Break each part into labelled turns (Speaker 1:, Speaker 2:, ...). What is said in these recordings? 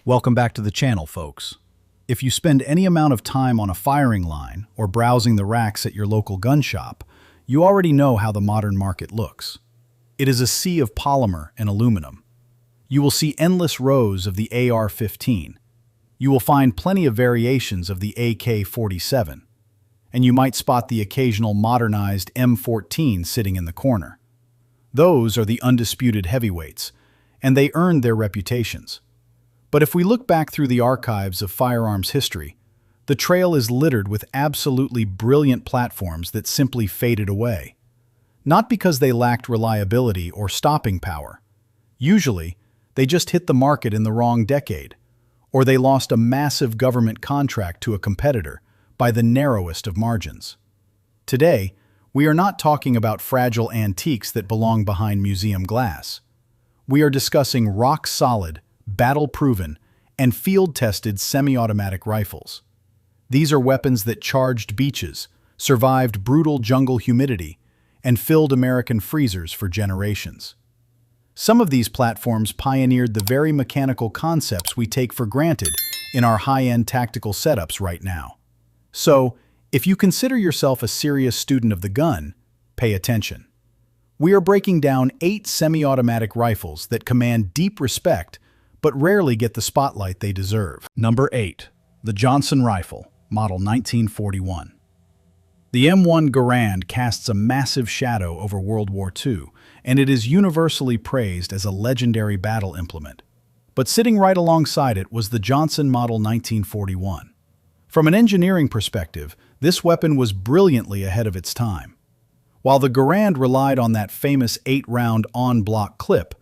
Speaker 1: Welcome back to the channel, folks. If you spend any amount of time on a firing line or browsing the racks at your local gun shop, you already know how the modern market looks. It is a sea of polymer and aluminum. You will see endless rows of the AR-15. You will find plenty of variations of the AK-47. And you might spot the occasional modernized M14 sitting in the corner. Those are the undisputed heavyweights, and they earned their reputations. But if we look back through the archives of firearms history, the trail is littered with absolutely brilliant platforms that simply faded away. Not because they lacked reliability or stopping power. Usually, they just hit the market in the wrong decade, or they lost a massive government contract to a competitor by the narrowest of margins. Today, we are not talking about fragile antiques that belong behind museum glass. We are discussing rock-solid, battle-proven, and field-tested semi-automatic rifles. These are weapons that charged beaches, survived brutal jungle humidity, and filled American freezers for generations. Some of these platforms pioneered the very mechanical concepts we take for granted in our high-end tactical setups right now. So, if you consider yourself a serious student of the gun, pay attention. We are breaking down 8 semi-automatic rifles that command deep respect but rarely get the spotlight they deserve. Number 8. The Johnson Rifle, Model 1941. The M1 Garand casts a massive shadow over World War II, and it is universally praised as a legendary battle implement. But sitting right alongside it was the Johnson Model 1941. From an engineering perspective, this weapon was brilliantly ahead of its time. While the Garand relied on that famous 8-round on-block clip,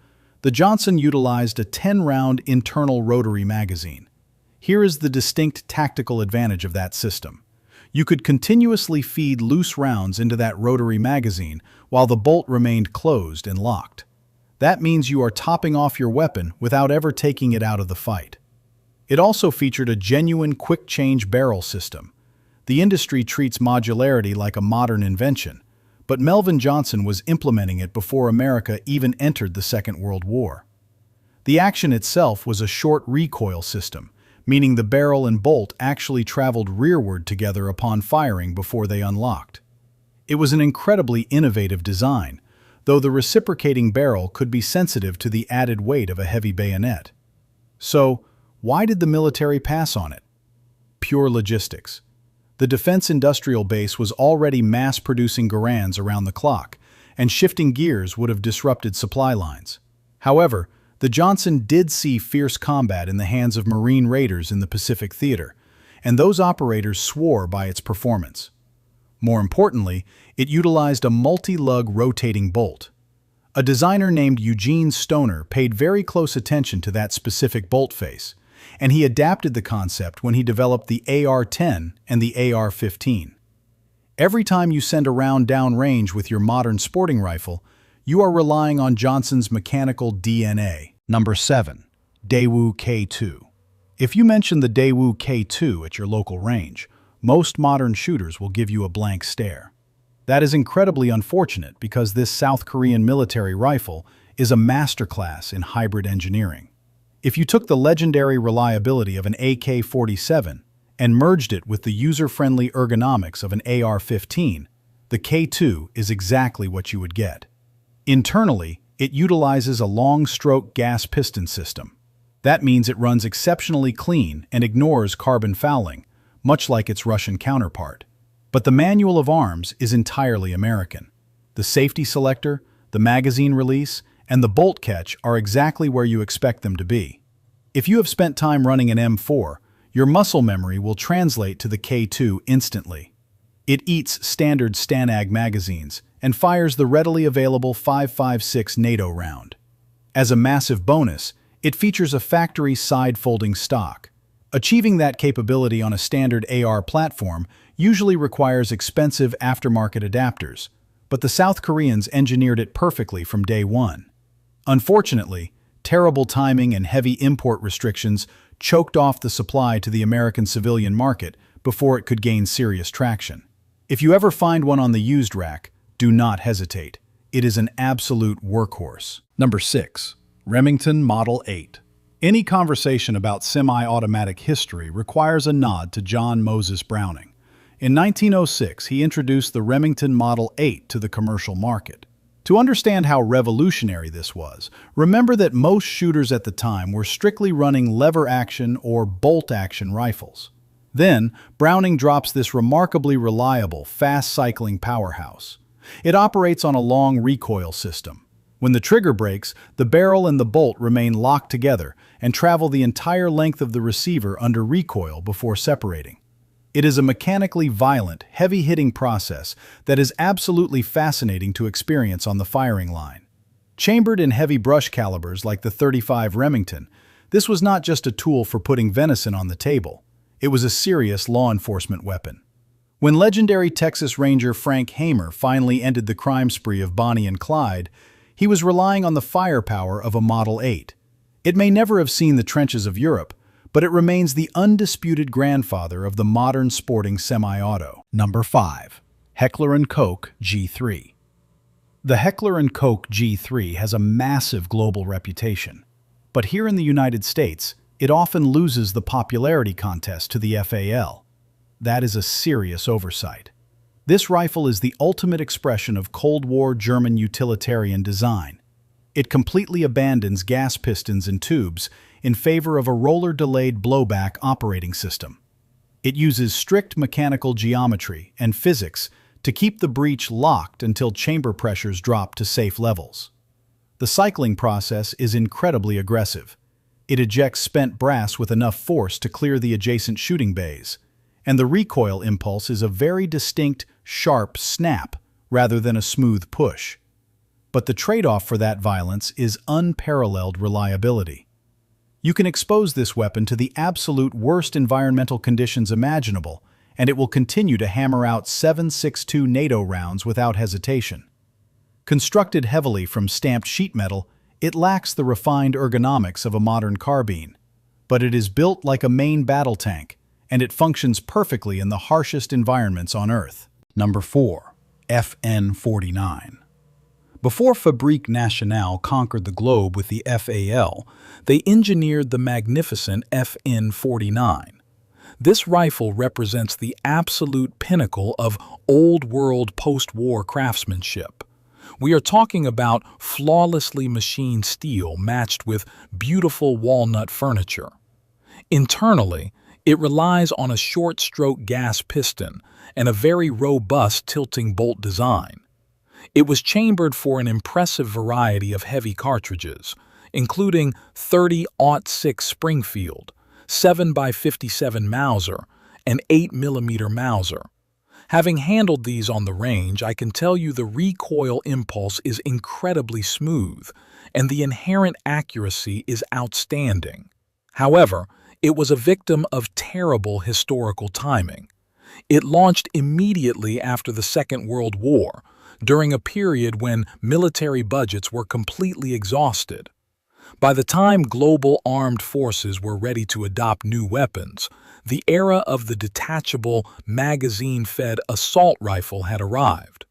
Speaker 1: the Johnson utilized a 10-round internal rotary magazine. Here is the distinct tactical advantage of that system. You could continuously feed loose rounds into that rotary magazine while the bolt remained closed and locked. That means you are topping off your weapon without ever taking it out of the fight. It also featured a genuine quick-change barrel system. The industry treats modularity like a modern invention, but Melvin Johnson was implementing it before America even entered the Second World War. The action itself was a short-recoil system, meaning the barrel and bolt actually traveled rearward together upon firing before they unlocked. It was an incredibly innovative design, though the reciprocating barrel could be sensitive to the added weight of a heavy bayonet. So, why did the military pass on it? Pure logistics. The defense industrial base was already mass-producing Garands around the clock, and shifting gears would have disrupted supply lines. However, the Johnson did see fierce combat in the hands of Marine raiders in the Pacific Theater, and those operators swore by its performance. More importantly, it utilized a multi-lug rotating bolt. A designer named Eugene Stoner paid very close attention to that specific bolt face, and he adapted the concept when he developed the AR-10 and the AR-15. Every time you send a round downrange with your modern sporting rifle, you are relying on Johnson's mechanical DNA. Number 7. Daewoo K2. If you mention the Daewoo K2 at your local range, most modern shooters will give you a blank stare. That is incredibly unfortunate because this South Korean military rifle is a masterclass in hybrid engineering. If you took the legendary reliability of an AK-47 and merged it with the user-friendly ergonomics of an AR-15, the K2 is exactly what you would get. Internally, it utilizes a long-stroke gas piston system. That means it runs exceptionally clean and ignores carbon fouling, much like its Russian counterpart. But the manual of arms is entirely American. The safety selector, the magazine release, and the bolt catch are exactly where you expect them to be. If you have spent time running an M4, your muscle memory will translate to the K2 instantly. It eats standard Stanag magazines and fires the readily available 5.56 NATO round. As a massive bonus, it features a factory side-folding stock. Achieving that capability on a standard AR platform usually requires expensive aftermarket adapters, but the South Koreans engineered it perfectly from day one. Unfortunately, terrible timing and heavy import restrictions choked off the supply to the American civilian market before it could gain serious traction. If you ever find one on the used rack, do not hesitate. It is an absolute workhorse. Number 6. Remington Model 8. Any conversation about semi-automatic history requires a nod to John Moses Browning. In 1906, he introduced the Remington Model 8 to the commercial market. To understand how revolutionary this was, remember that most shooters at the time were strictly running lever-action or bolt-action rifles. Then, Browning drops this remarkably reliable, fast-cycling powerhouse. It operates on a long recoil system. When the trigger breaks, the barrel and the bolt remain locked together and travel the entire length of the receiver under recoil before separating. It is a mechanically violent, heavy-hitting process that is absolutely fascinating to experience on the firing line. Chambered in heavy brush calibers like the .35 Remington, this was not just a tool for putting venison on the table. It was a serious law enforcement weapon. When legendary Texas Ranger Frank Hamer finally ended the crime spree of Bonnie and Clyde, he was relying on the firepower of a Model 8. It may never have seen the trenches of Europe, but it remains the undisputed grandfather of the modern sporting semi-auto. Number 5. Heckler & Koch G3. The Heckler & Koch G3 has a massive global reputation, but here in the United States, it often loses the popularity contest to the FAL. That is a serious oversight. This rifle is the ultimate expression of Cold War German utilitarian design. It completely abandons gas pistons and tubes in favor of a roller-delayed blowback operating system. It uses strict mechanical geometry and physics to keep the breech locked until chamber pressures drop to safe levels. The cycling process is incredibly aggressive. It ejects spent brass with enough force to clear the adjacent shooting bays, and the recoil impulse is a very distinct, sharp snap rather than a smooth push. But the trade-off for that violence is unparalleled reliability. You can expose this weapon to the absolute worst environmental conditions imaginable, and it will continue to hammer out 7.62 NATO rounds without hesitation. Constructed heavily from stamped sheet metal, it lacks the refined ergonomics of a modern carbine. But it is built like a main battle tank, and it functions perfectly in the harshest environments on Earth. Number 4. FN-49. Before Fabrique Nationale conquered the globe with the FAL, they engineered the magnificent FN-49. This rifle represents the absolute pinnacle of old-world post-war craftsmanship. We are talking about flawlessly machined steel matched with beautiful walnut furniture. Internally, it relies on a short-stroke gas piston and a very robust tilting bolt design. It was chambered for an impressive variety of heavy cartridges, including 30-06 Springfield, 7x57 Mauser, and 8mm Mauser. Having handled these on the range, I can tell you the recoil impulse is incredibly smooth, and the inherent accuracy is outstanding. However, it was a victim of terrible historical timing. It launched immediately after the Second World War, during a period when military budgets were completely exhausted. By the time global armed forces were ready to adopt new weapons, the era of the detachable, magazine-fed assault rifle had arrived.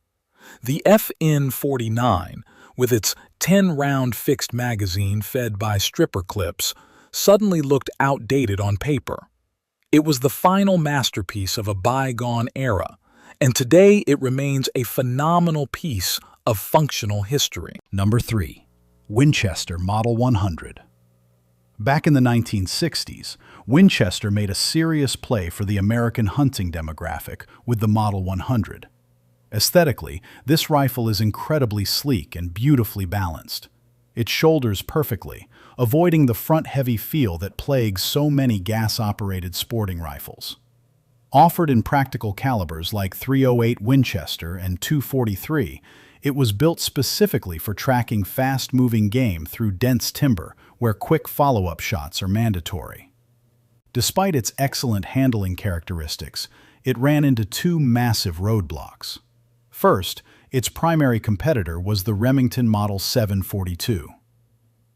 Speaker 1: The FN-49, with its 10-round fixed magazine fed by stripper clips, suddenly looked outdated on paper. It was the final masterpiece of a bygone era, and today it remains a phenomenal piece of functional history. Number 3. Winchester Model 100. Back in the 1960s, Winchester made a serious play for the American hunting demographic with the Model 100. Aesthetically, this rifle is incredibly sleek and beautifully balanced. It shoulders perfectly, avoiding the front-heavy feel that plagues so many gas-operated sporting rifles. Offered in practical calibers like .308 Winchester and .243, it was built specifically for tracking fast-moving game through dense timber, where quick follow-up shots are mandatory. Despite its excellent handling characteristics, it ran into two massive roadblocks. First, its primary competitor was the Remington Model 742.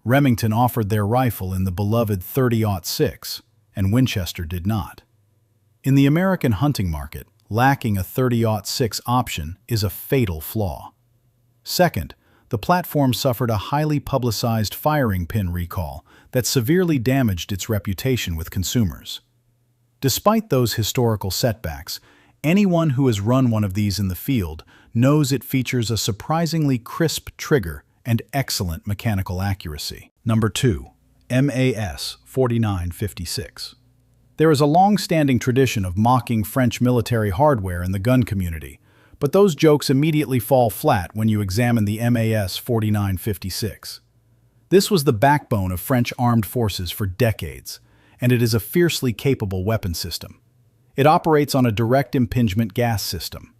Speaker 1: Remington offered their rifle in the beloved .30-06, and Winchester did not. In the American hunting market, lacking a .30-06 option is a fatal flaw. Second, the platform suffered a highly publicized firing pin recall that severely damaged its reputation with consumers. Despite those historical setbacks, anyone who has run one of these in the field knows it features a surprisingly crisp trigger and excellent mechanical accuracy. Number 2. MAS 4956. There is a long-standing tradition of mocking French military hardware in the gun community, but those jokes immediately fall flat when you examine the MAS 4956. This was the backbone of French armed forces for decades, and it is a fiercely capable weapon system. It operates on a direct impingement gas system.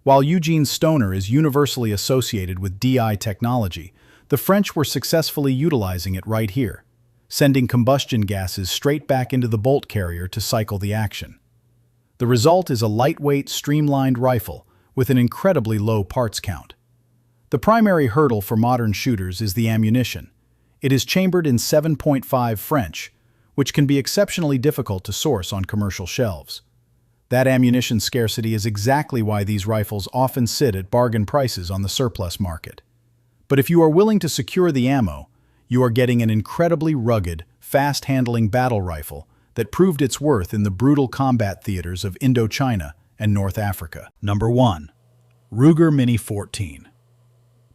Speaker 1: While Eugene Stoner is universally associated with DI technology, the French were successfully utilizing it right here, sending combustion gases straight back into the bolt carrier to cycle the action. The result is a lightweight, streamlined rifle with an incredibly low parts count. The primary hurdle for modern shooters is the ammunition. It is chambered in 7.5 French, which can be exceptionally difficult to source on commercial shelves. That ammunition scarcity is exactly why these rifles often sit at bargain prices on the surplus market. But if you are willing to secure the ammo, you are getting an incredibly rugged, fast-handling battle rifle that proved its worth in the brutal combat theaters of Indochina and North Africa. Number 1. Ruger Mini 14.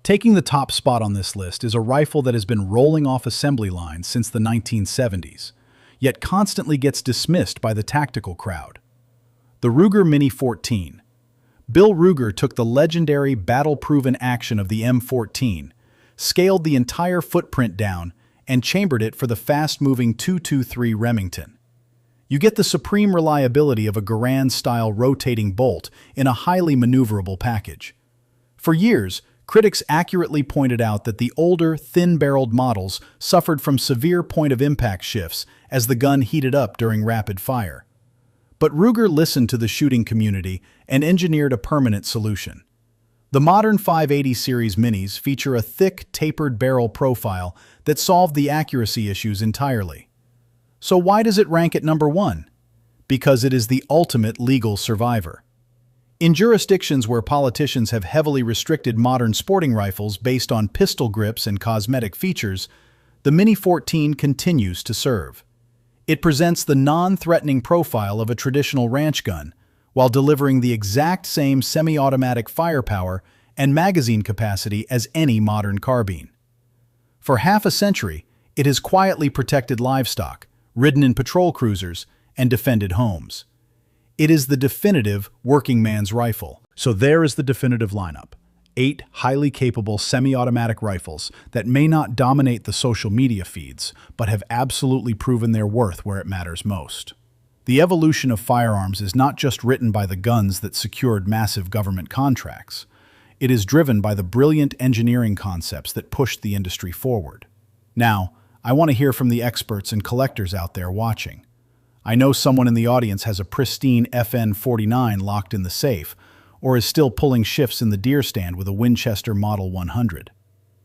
Speaker 1: Taking the top spot on this list is a rifle that has been rolling off assembly lines since the 1970s, yet constantly gets dismissed by the tactical crowd. The Ruger Mini 14. Bill Ruger took the legendary battle-proven action of the M14, scaled the entire footprint down, and chambered it for the fast-moving 223 Remington. You get the supreme reliability of a Garand-style rotating bolt in a highly maneuverable package. For years, critics accurately pointed out that the older, thin-barreled models suffered from severe point-of-impact shifts as the gun heated up during rapid fire. But Ruger listened to the shooting community and engineered a permanent solution. The modern 580 series minis feature a thick, tapered barrel profile that solved the accuracy issues entirely. So why does it rank at number 1? Because it is the ultimate legal survivor. In jurisdictions where politicians have heavily restricted modern sporting rifles based on pistol grips and cosmetic features, the Mini 14 continues to serve. It presents the non-threatening profile of a traditional ranch gun, while delivering the exact same semi-automatic firepower and magazine capacity as any modern carbine. For half a century, it has quietly protected livestock, ridden in patrol cruisers, and defended homes. It is the definitive working man's rifle. So there is the definitive lineup. 8 highly capable semi-automatic rifles that may not dominate the social media feeds, but have absolutely proven their worth where it matters most. The evolution of firearms is not just written by the guns that secured massive government contracts. It is driven by the brilliant engineering concepts that pushed the industry forward. Now, I want to hear from the experts and collectors out there watching. I know someone in the audience has a pristine FN-49 locked in the safe, or is still pulling shifts in the deer stand with a Winchester Model 100.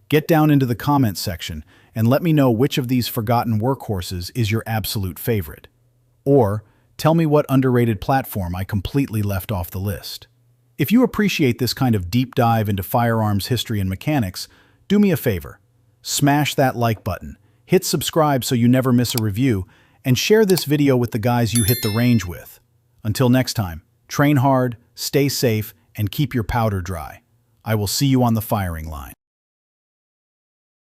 Speaker 1: Get down into the comments section and let me know which of these forgotten workhorses is your absolute favorite. Or, tell me what underrated platform I completely left off the list. If you appreciate this kind of deep dive into firearms history and mechanics, do me a favor. Smash that like button. Hit subscribe so you never miss a review, and share this video with the guys you hit the range with. Until next time, train hard, stay safe, and keep your powder dry. I will see you on the firing line.